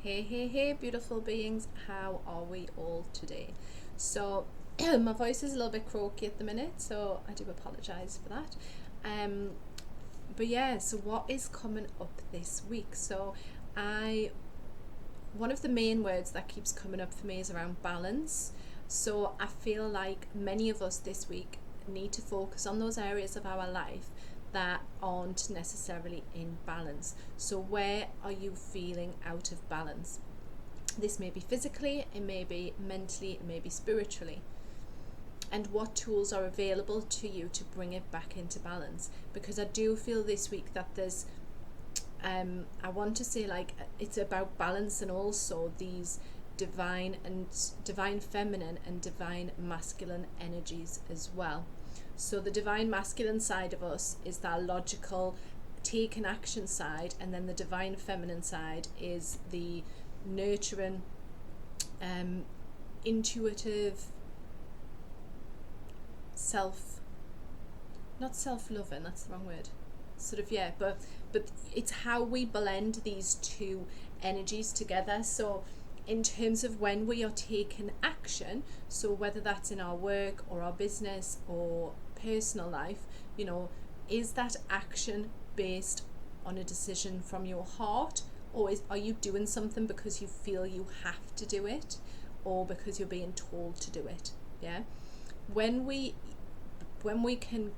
Hey, beautiful beings. How are we all today? So, my voice is a little bit croaky at the minute, so I do apologise for that. Um, but yeah, so what is coming up this week? So, one of the main words that keeps coming up for me is around balance. So, I feel like many of us this week need to focus on those areas of our life that aren't necessarily in balance. So where are you feeling out of balance? This may be physically, it may be mentally, it may be spiritually. And what tools are available to you to bring it back into balance? Because I do feel this week that there's I want to say, like, it's about balance, and also these divine feminine and divine masculine energies as well. So the divine masculine side of us is that logical, take an action side, and then the divine feminine side is the nurturing, intuitive, not self-loving, that's the wrong word, sort of, yeah, but it's how we blend these two energies together. So in terms of when we are taking action, so whether that's in our work or our business or personal life, is that action based on a decision from your heart, or are you doing something because you feel you have to do it, or because you're being told to do it? Yeah, when we can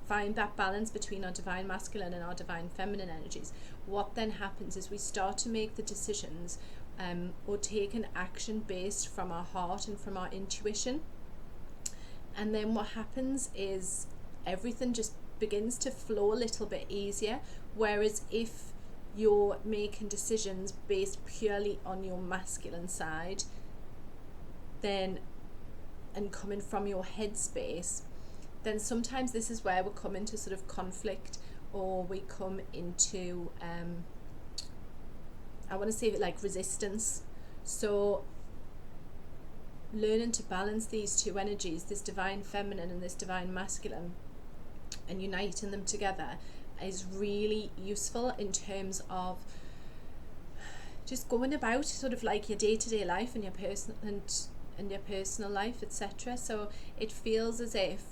find that balance between our divine masculine and our divine feminine energies, what then happens is we start to make the decisions or take an action based from our heart and from our intuition. And then what happens is everything just begins to flow a little bit easier. Whereas if you're making decisions based purely on your masculine side, then, and coming from your headspace, then sometimes this is where we come into sort of conflict, or we come into I want to say like resistance. So learning to balance these two energies, this divine feminine and this divine masculine, and uniting them together is really useful in terms of just going about sort of like your day-to-day life and your personal life, etc. So it feels as if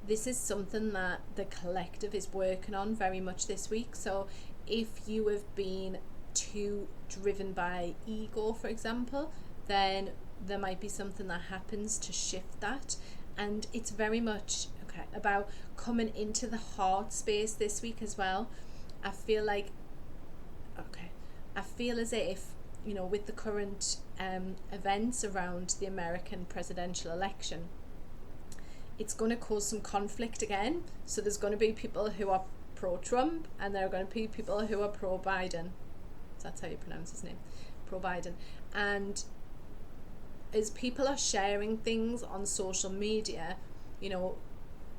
this is something that the collective is working on very much this week. So if you have been too driven by ego, for example, then there might be something that happens to shift that. And it's very much about coming into the heart space this week as well. I feel as if, with the current events around the American presidential election, it's going to cause some conflict again. So there's going to be people who are pro-Trump, and there are going to be people who are pro-Biden. That's how you pronounce his name, pro-Biden. And as people are sharing things on social media,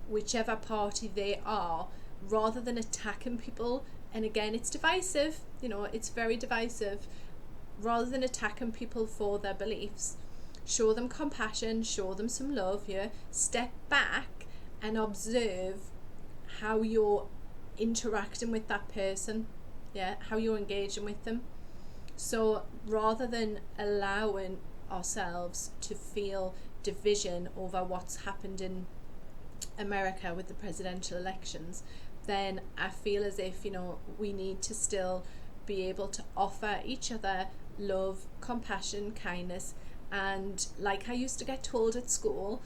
whichever party they are, rather than attacking people, and again, it's divisive, it's very divisive, rather than attacking people for their beliefs, show them compassion, show them some love, step back and observe how you're interacting with that person, how you're engaging with them. So rather than allowing ourselves to feel division over what's happened in America with the presidential elections, then I feel as if, we need to still be able to offer each other love, compassion, kindness. And like I used to get told at school,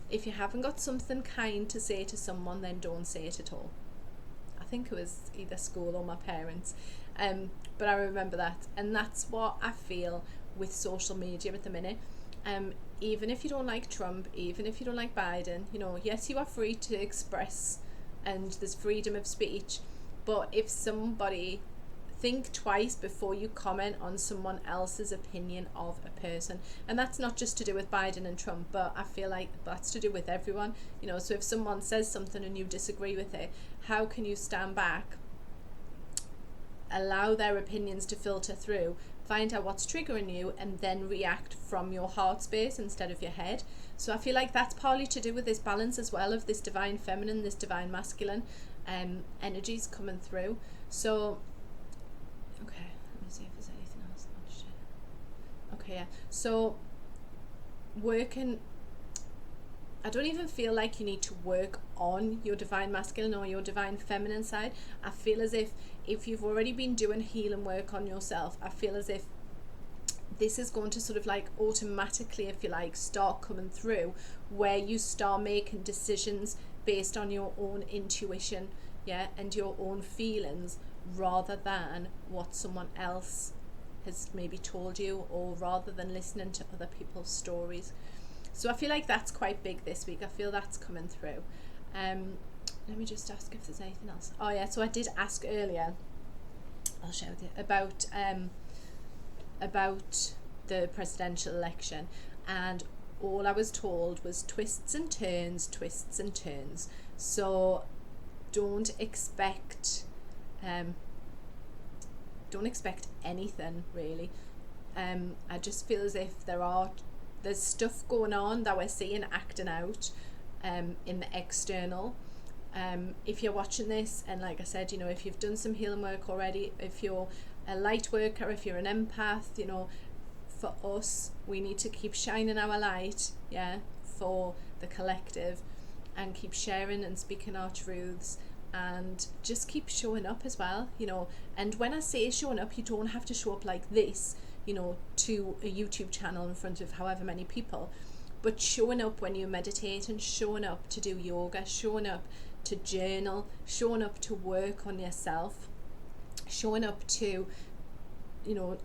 if you haven't got something kind to say to someone, then don't say it at all. I think it was either school or my parents, but I remember that. And that's what I feel with social media at the minute. Even if you don't like Trump, even if you don't like Biden, yes, you are free to express, and there's freedom of speech, but if somebody, think twice before you comment on someone else's opinion of a person. And that's not just to do with Biden and Trump, but I feel like that's to do with everyone. So if someone says something and you disagree with it, how can you stand back, allow their opinions to filter through, find out what's triggering you, and then react from your heart space instead of your head? So I feel like that's partly to do with this balance as well, of this divine feminine, this divine masculine energies coming through. So okay, let me see if there's anything else I want to share. Okay, so working, I don't even feel like you need to work on your divine masculine or your divine feminine side. I feel as if you've already been doing healing work on yourself, I feel as if this is going to sort of like automatically, if you like, start coming through, where you start making decisions based on your own intuition, yeah, and your own feelings, rather than what someone else has maybe told you, or rather than listening to other people's stories. So I feel like that's quite big this week. I feel that's coming through. Let me just ask if there's anything else. Oh yeah, so I did ask earlier, I'll share with you, about the presidential election, and all I was told was twists and turns, twists and turns. So don't expect anything really. I just feel as if there's stuff going on that we're seeing acting out in the external. If you're watching this, and like I said, you know, if you've done some healing work already, if you're a light worker, if you're an empath, you know, for us, we need to keep shining our light, yeah, for the collective, and keep sharing and speaking our truths, and just keep showing up as well, you know. And when I say showing up, you don't have to show up like this, you know, to a YouTube channel in front of however many people, but showing up when you meditate, and showing up to do yoga, showing up to journal, showing up to work on yourself, showing up to, you know,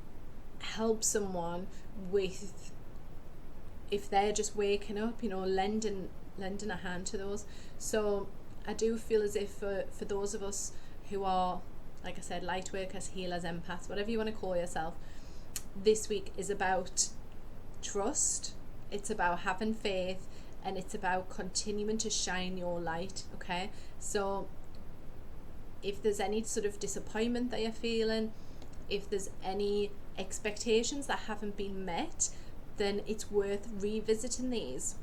help someone with, if they're just waking up, you know, lending a hand to those. So I do feel as if for those of us who are, like I said, light workers, healers, empaths, whatever you want to call yourself, this week is about trust, it's about having faith, and it's about continuing to shine your light, okay? So if there's any sort of disappointment that you're feeling, if there's any expectations that haven't been met, then it's worth revisiting these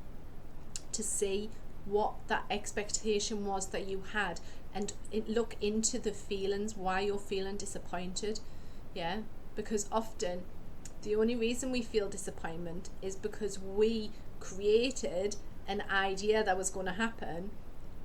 to see what that expectation was that you had, and look into the feelings, why you're feeling disappointed, yeah? Because often the only reason we feel disappointment is because we created an idea that was going to happen,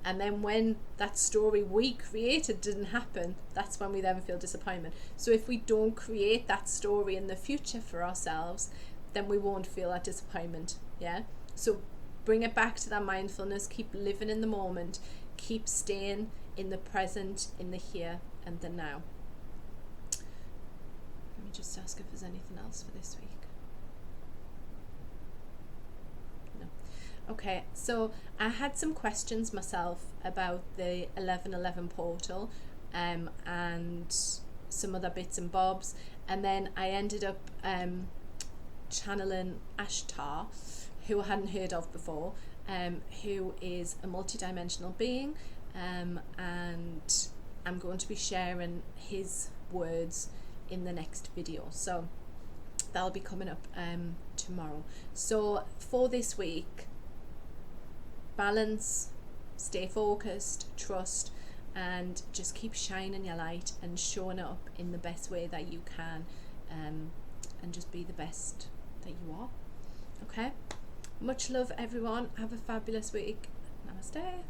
and then when that story we created didn't happen, that's when we then feel disappointment. So if we don't create that story in the future for ourselves, then we won't feel that disappointment, yeah? So bring it back to that mindfulness, keep living in the moment, keep staying in the present, in the here and the now. Let me just ask if there's anything else for this week. No. Okay, so I had some questions myself about the 1111 portal, and some other bits and bobs, and then I ended up channeling Ashtar, who I hadn't heard of before, who is a multidimensional being, and I'm going to be sharing his words in the next video, so that'll be coming up tomorrow. So for this week, balance, stay focused, trust, and just keep shining your light and showing up in the best way that you can, and just be the best that you are. Okay, much love everyone, have a fabulous week. Namaste.